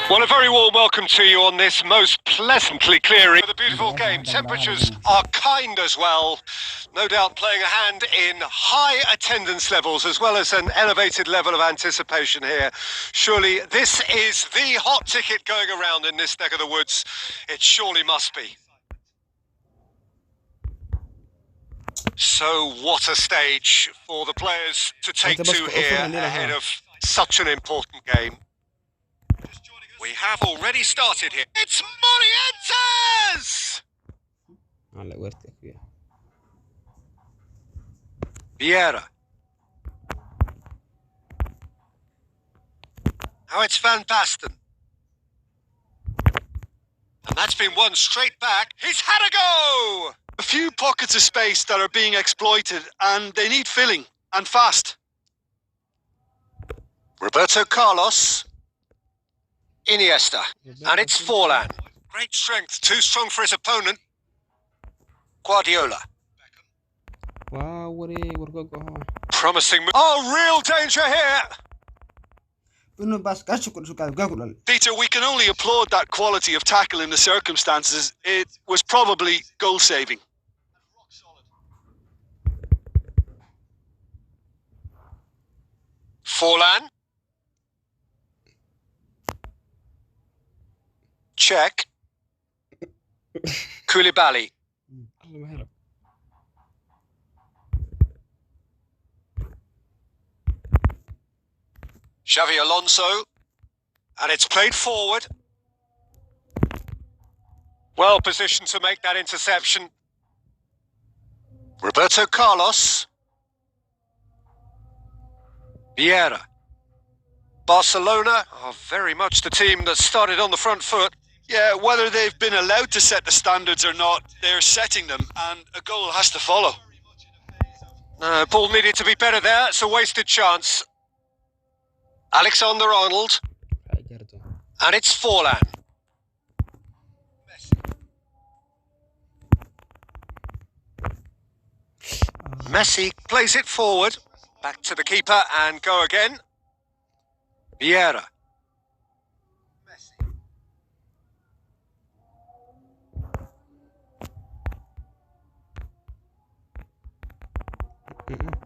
Well, a very warm welcome to you on this most pleasantly clear the beautiful game. Temperatures are kind as well. No doubt playing a hand in high attendance levels as well as an elevated level of anticipation here. Surely this is the hot ticket going around in this neck of the woods. It surely must be. So what a stage for the players to take to here ahead of such an important game. We have already started here. It's Morientes! Vieira. Now it's Van Basten. And that's been won straight back. He's had a go! A few pockets of space that are being exploited, and they need filling, and fast. Roberto Carlos. Iniesta. And it's Forlan. Great strength, too strong for his opponent. Guardiola. Promising. Oh, real danger here! Peter, we can only applaud that quality of tackle in the circumstances. It was probably goal-saving. Forlan. Check. Koulibaly. Xavi Alonso. And it's played forward. Well positioned to make that interception. Roberto Carlos. Vieira. Barcelona are very much the team that started on the front foot. Yeah, whether they've been allowed to set the standards or not, they're setting them, and a goal has to follow. No, ball needed to be better there. It's a wasted chance. Alexander-Arnold. And it's Forlan. Messi plays it forward. Back to the keeper and go again. Vieira.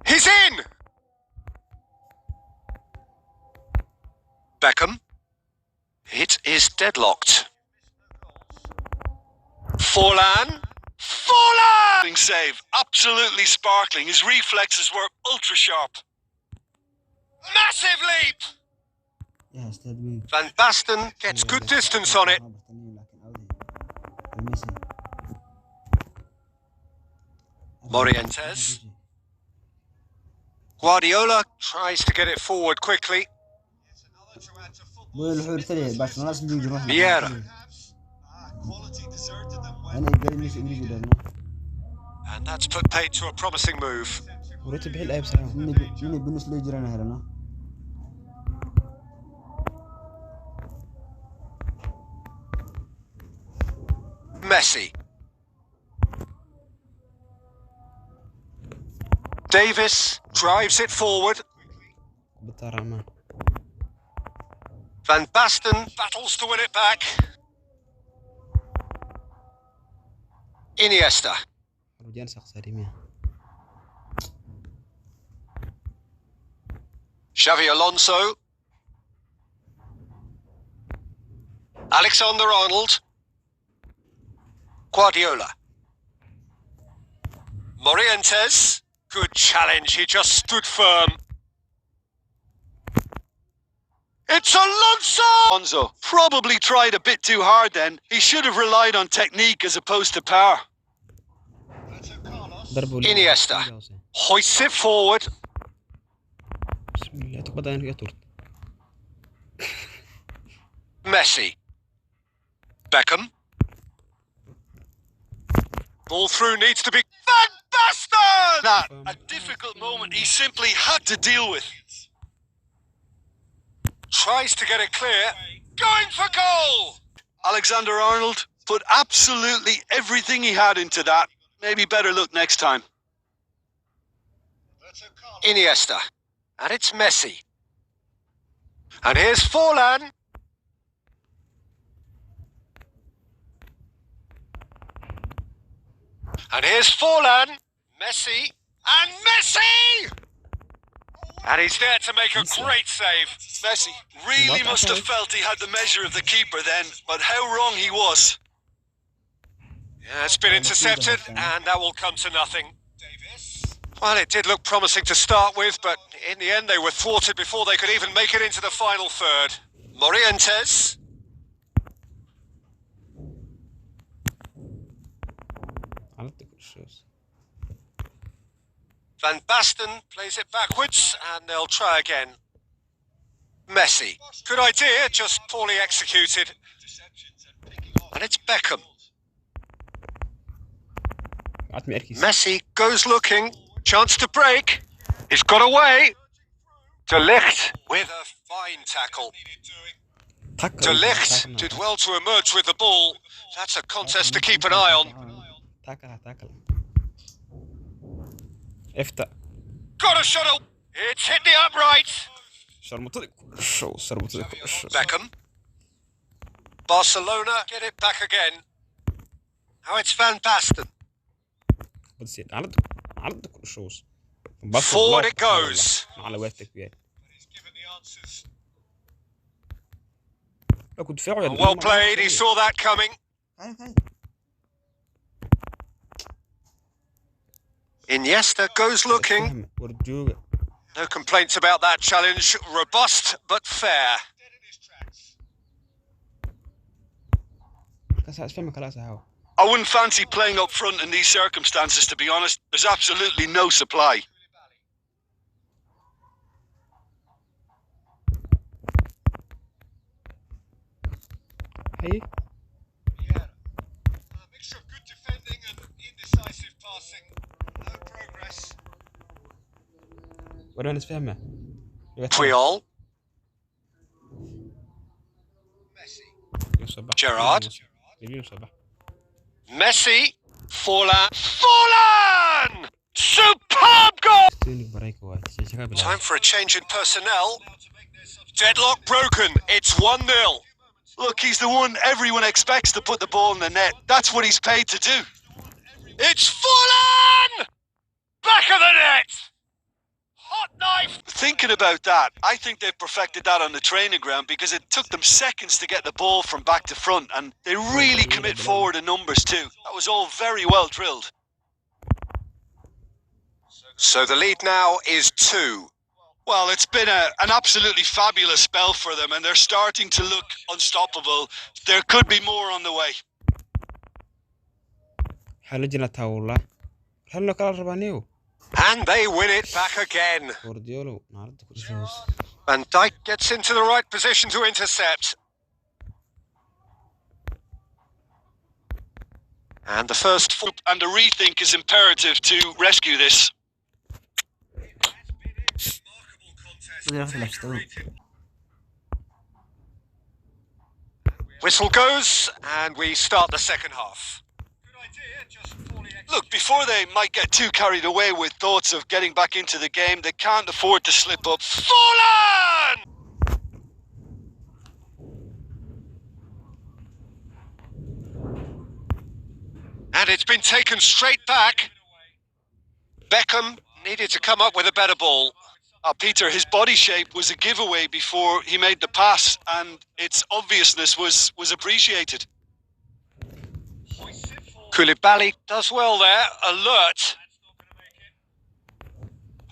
He's in! Beckham. It is deadlocked. Forlan. Forlan! Save. Absolutely sparkling. His reflexes were ultra sharp. Massive leap! Van Basten gets good distance on it. Morientes. Guardiola tries to get it forward quickly. Vieira. And that's put paid to a promising move. Messi. Davis drives it forward. Van Basten battles to win it back. Iniesta. Xavi Alonso. Alexander-Arnold. Guardiola. Morientes. Good challenge, he just stood firm. It's Alonso! Probably tried a bit too hard then. He should have relied on technique as opposed to power. Iniesta. Hoists it forward. Messi. Beckham. Ball through needs to be... Van Basten! That, a difficult moment he simply had to deal with. Tries to get it clear. Going for goal! Alexander-Arnold put absolutely everything he had into that. Maybe better look next time. And here's Forlan, Messi, and Messi! And he's there to make a great save. Messi really must have felt he had the measure of the keeper then, but how wrong he was. Yeah, it's been intercepted, and that will come to nothing. Well, it did look promising to start with, but in the end they were thwarted before they could even make it into the final third. Morientes. Van Basten plays it backwards, and they'll try again. Messi. Good idea, just poorly executed. And it's Beckham. Messi goes looking. Chance to break. He's got away. De Ligt with a fine tackle. De Ligt did well to emerge with the ball. That's a contest to keep an eye on. Got a shuttle. It's hit the upright. Beckham. Barcelona get it back again. Now it's Van Basten. Forward it goes. Well played, he saw that coming. Iniesta goes looking. No complaints about that challenge. Robust but fair. I wouldn't fancy playing up front in these circumstances, to be honest. There's absolutely no supply. Hey. Yeah. A mixture of good defending and indecisive passing. No progress. ولا نسفهمه. Puyol. Gerrard. Messi. Forlan. Forlan! Superb goal! Time for a change in personnel. Deadlock broken. It's 1-0. Look, he's the one everyone expects to put the ball in the net. That's what he's paid to do. It's Forlan! Back of the net! Hot knife! Thinking about that, I think they've perfected that on the training ground because it took them seconds to get the ball from back to front, and they really commit forward in numbers too. That was all very well drilled. So the lead now is 2. Well, it's been an absolutely fabulous spell for them, and they're starting to look unstoppable. There could be more on the way. And they win it back again. Van Dijk gets into the right position to intercept. And the first... And a rethink is imperative to rescue this. Whistle goes, and we start the second half. Look, before they might get too carried away with thoughts of getting back into the game, they can't afford to slip up. Forlan! And it's been taken straight back. Beckham needed to come up with a better ball. Peter, his body shape was a giveaway before he made the pass, and its obviousness was appreciated. Koulibaly does well there, alert.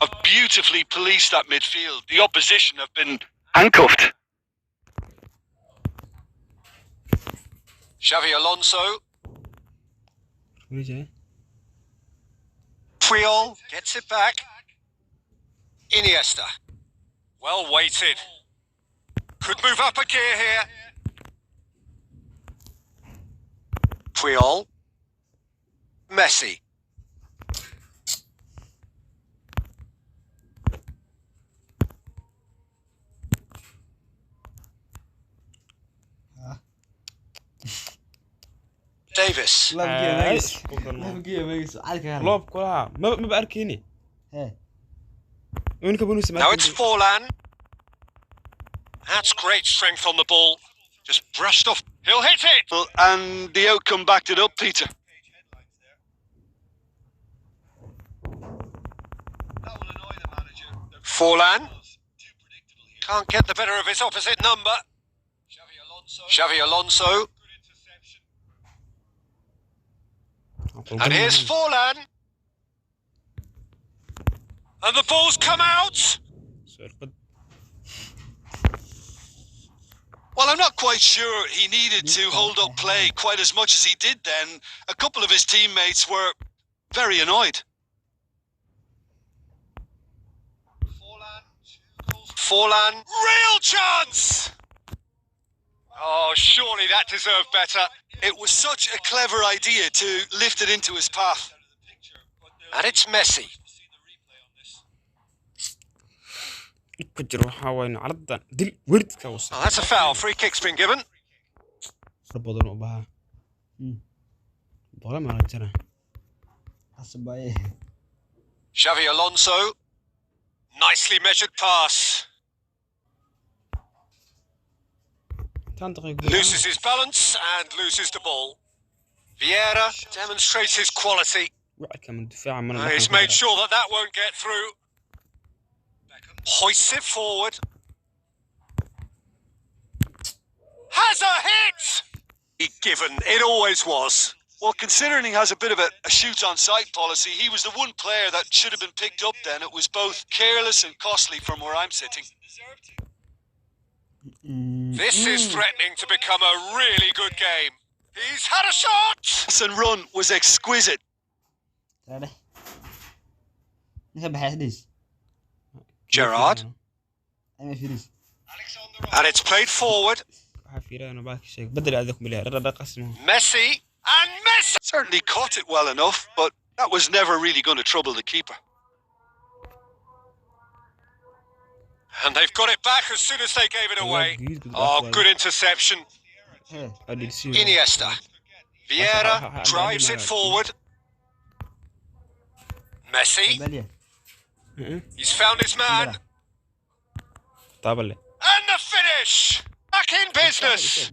Have beautifully policed that midfield. The opposition have been handcuffed. Xavi Alonso. Puyol gets it back. Iniesta. Well weighted. Could move up a gear here. Puyol. Messi. Davis. لوب كلها ما بأركيني. Now it's Forlan. That's great strength on the ball. Just brushed off. He'll hit it. And the outcome backed it up, Peter. Forlan. Can't get the better of his opposite number. Xavi Alonso. And here's Forlan. And the ball's come out. Well, I'm not quite sure he needed to hold up play quite as much as he did then. A couple of his teammates were very annoyed. Forlan, real chance! Oh, surely that deserved better. It was such a clever idea to lift it into his path. And it's Messi. Oh, that's a foul. Free kick's been given. Xavi Alonso. Nicely measured pass. Loses his balance and loses the ball. Vieira demonstrates his quality. He's made sure that that won't get through. Hoists it forward. Has a hit! Given, it always was. Well, considering he has a bit of a shoot-on-sight policy, he was the one player that should have been picked up then. It was both careless and costly from where I'm sitting. This is threatening to become a really good game. He's had a shot! And run was exquisite. Gerrard. And it's played forward. Messi. And Messi! Certainly caught it well enough, but that was never really going to trouble the keeper. And they've got it back as soon as they gave it away. Oh, good interception. Iniesta. Vieira drives it forward. Messi. He's found his man. And the finish! Back in business!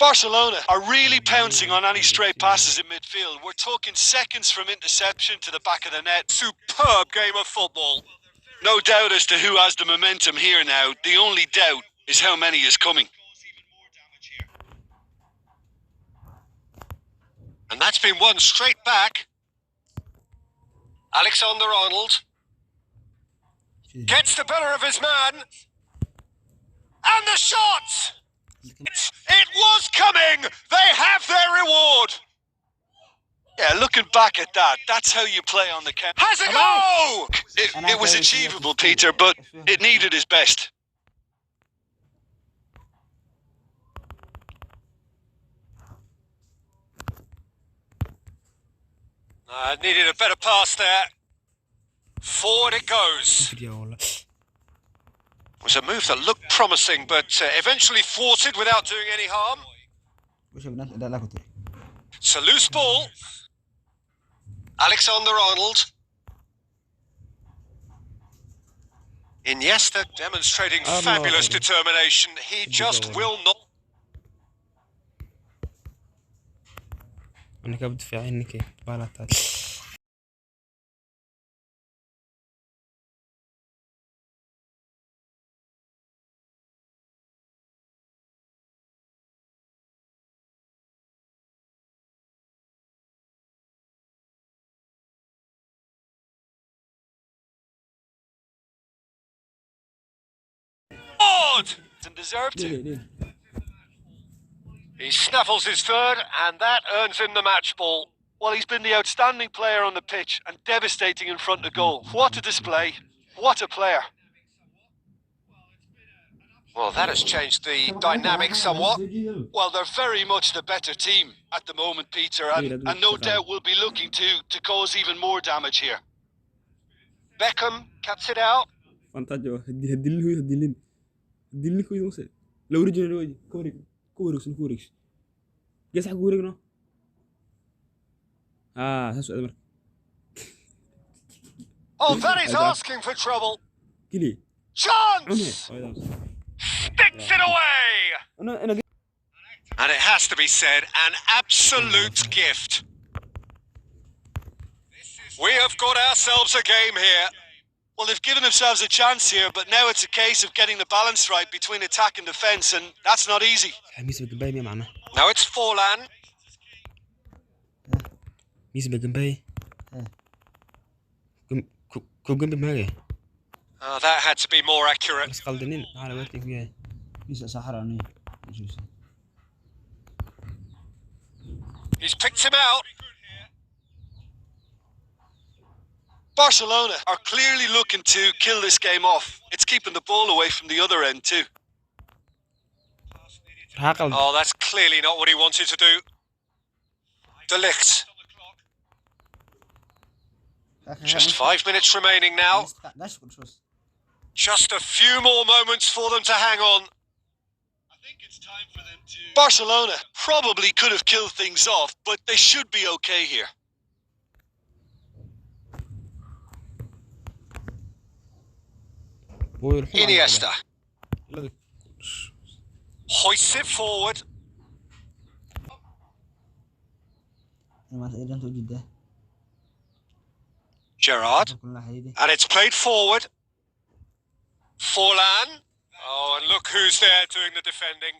Barcelona are really pouncing on any stray passes in midfield. We're talking seconds from interception to the back of the net. Superb game of football. No doubt as to who has the momentum here now. The only doubt is how many is coming. And that's been won straight back. Alexander-Arnold gets the better of his man. And the shot! It was coming! They have their reward! Yeah, looking back at that, that's how you play on the counter. Has a go! It was achievable, Peter, but it needed his best. Needed a better pass there. Forward it goes. It was a move that looked promising, but eventually thwarted without doing any harm. It's a loose ball. Alexander-Arnold. Iniesta demonstrating fabulous determination. He just will not. And deserved to. He snaffles his third, and that earns him the match ball. Well, he's been the outstanding player on the pitch and devastating in front of goal. What a display. What a player. Well, that has changed the dynamic somewhat. Well, they're very much the better team at the moment, Peter, and no doubt will be looking to cause even more damage here. Beckham cuts it out. Oh, that is asking for trouble. Chance! Sticks it away! And it has to be said, an absolute gift. We have got ourselves a game here. Well, they've given themselves a chance here, but now it's a case of getting the balance right between attack and defence, and that's not easy. ميسي بالجنباي معنا. Now it's Forlan. ميسي بالجنباي. كم جنب معي. That had to be more accurate. بس قلدنين على وقتك وياي. ميسي صحراني. He's picked him out. Barcelona are clearly looking to kill this game off. It's keeping the ball away from the other end too. Oh, that's clearly not what he wanted to do. De Ligt. Just 5 minutes remaining now. Just a few more moments for them to hang on. I think it's time for them to... Barcelona probably could have killed things off, but they should be okay here. Iniesta. Hoists it forward. Gerrard. And it's played forward. Forlan. Oh, and look who's there doing the defending.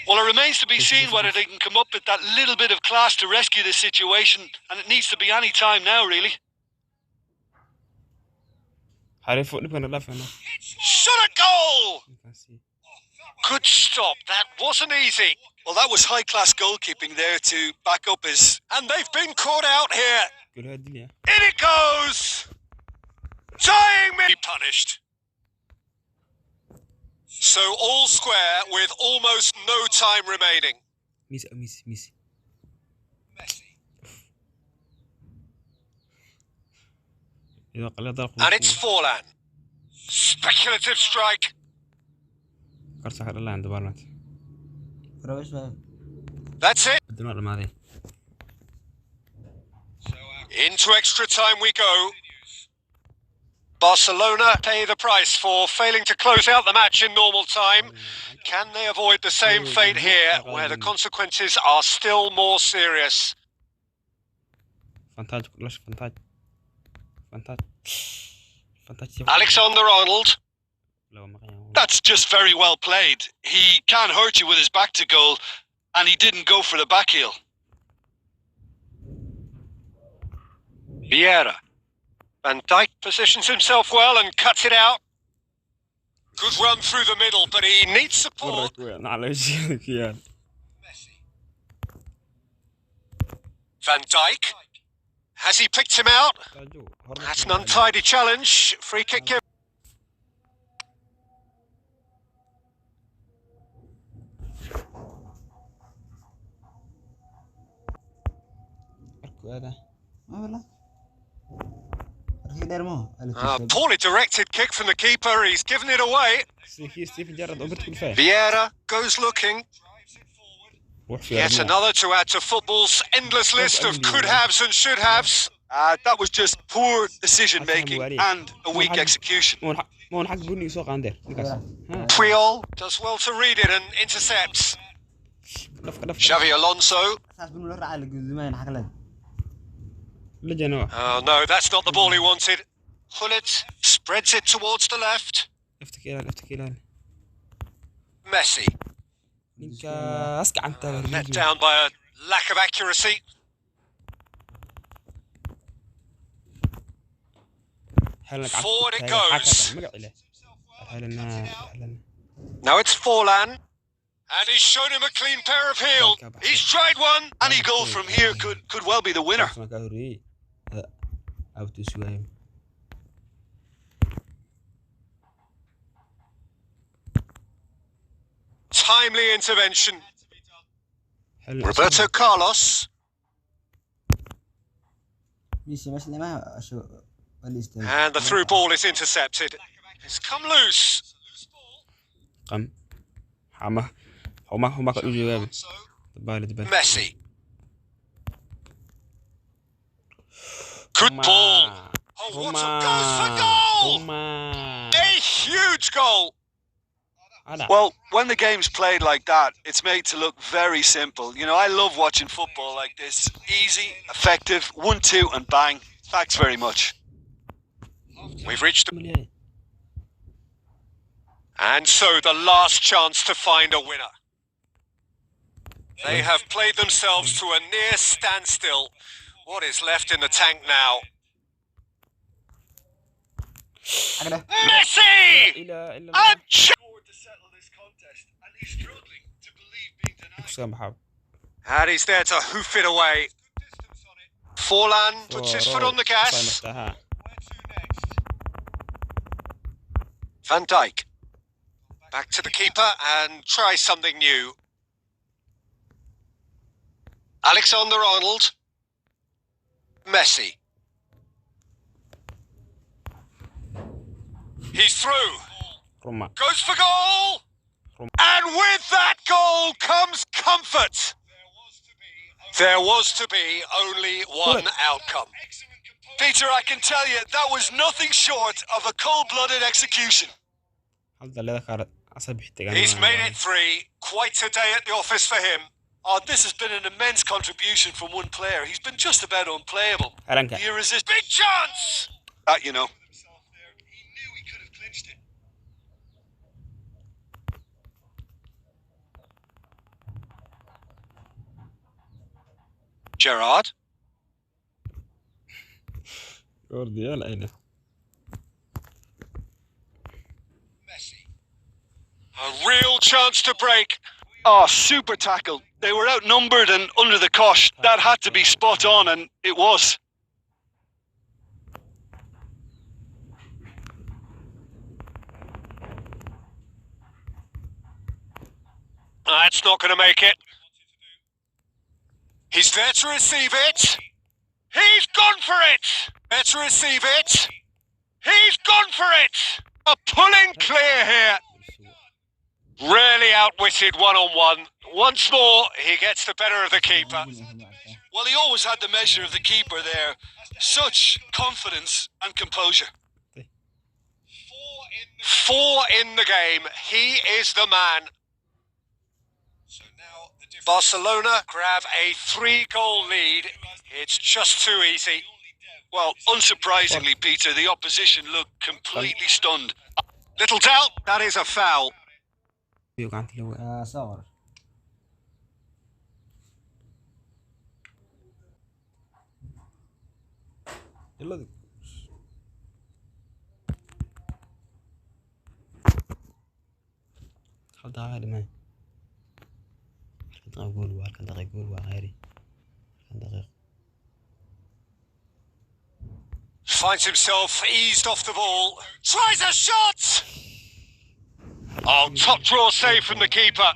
Well, it remains to be seen whether they can come up with that little bit of class to rescue this situation, and it needs to be any time now, really. Shot a goal! Good stop. That wasn't easy. Well, that was high-class goalkeeping there to back up his... And they've been caught out here. In it goes! Tying me! Punished. So all square with almost no time remaining. Messi. And it's Forlan. Speculative strike. That's it. Into extra time we go. Barcelona pay the price for failing to close out the match in normal time. Can they avoid the same fate here, where the consequences are still more serious? Alexander-Arnold. That's just very well played. He can't hurt you with his back to goal, and he didn't go for the back heel. Vieira. Van Dijk positions himself well and cuts it out. Good run through the middle, but he needs support. Van Dijk. Has he picked him out? That's an untidy challenge. Free kick given. Poorly directed kick from the keeper. He's given it away. Vieira goes looking. Yet another to add to football's endless list of could-haves and should-haves. That was just poor decision-making and a weak execution. Puyol does well to read it and intercepts. Xavi Alonso. Oh no, that's not the ball he wanted. Hullet spreads it towards the left. Messi. Let down by a lack of accuracy. Forward it goes. Now it's Forlan. And he's shown him a clean pair of heels. He's tried one. Any goal from here could well be the winner. Timely intervention. Roberto Carlos. And the through ball is intercepted. It's come loose. Messi. Good ball. Oh, what a goal for goal! A huge goal. Well, when the game's played like that, it's made to look very simple. You know, I love watching football like this. Easy, effective, 1-2 and bang. Thanks very much. We've reached the... مليان. And so the last chance to find a winner. They have played themselves to a near standstill. What is left in the tank now? Messi! إلى And Forward to settle this contest, and he's struggling to believe being denied. أقسم بحب. And he's there to hoof it away. Forlan puts his foot on the gas. مفتاحها. Where to next? Van Dijk. Back to the keeper and try something new. Alexander-Arnold. Messi. He's through. روما. Goes for goal. And with that goal comes comfort. There was to be only one outcome. Peter, I can tell you, that was nothing short of a cold-blooded execution. هذا اللي ذكر عصب احتقان. He's made it 3. Quite a day at the office for him. Oh, this has been an immense contribution from one player. He's been just about unplayable. أرنكا. The irresistible. Big chance! That, you know. He knew he could have clinched it. Gerrard. جورديال أين؟ Messi. A real chance to break. Oh, super tackle. They were outnumbered and under the cosh. That had to be spot on, and it was. That's not going to make it. He's there to receive it. He's gone for it. There to receive it. He's gone for it. A pulling clear here. Really outwitted one-on-one. Once more, he gets the better of the keeper. Well, he always had the measure of the keeper there. Such confidence and composure. 4 in the game. He is the man. Barcelona grab a 3-goal lead. It's just too easy. Well, unsurprisingly, Peter, the opposition looked completely stunned. Little doubt, that is a foul. يوقع في الأول. صغر. يلا ذي. خلطة عادي معي. خلطة أقول وخلطة أقول وغيري. خلطة. Finds himself eased off the ball. Tries a shot! Oh, top draw save from the keeper.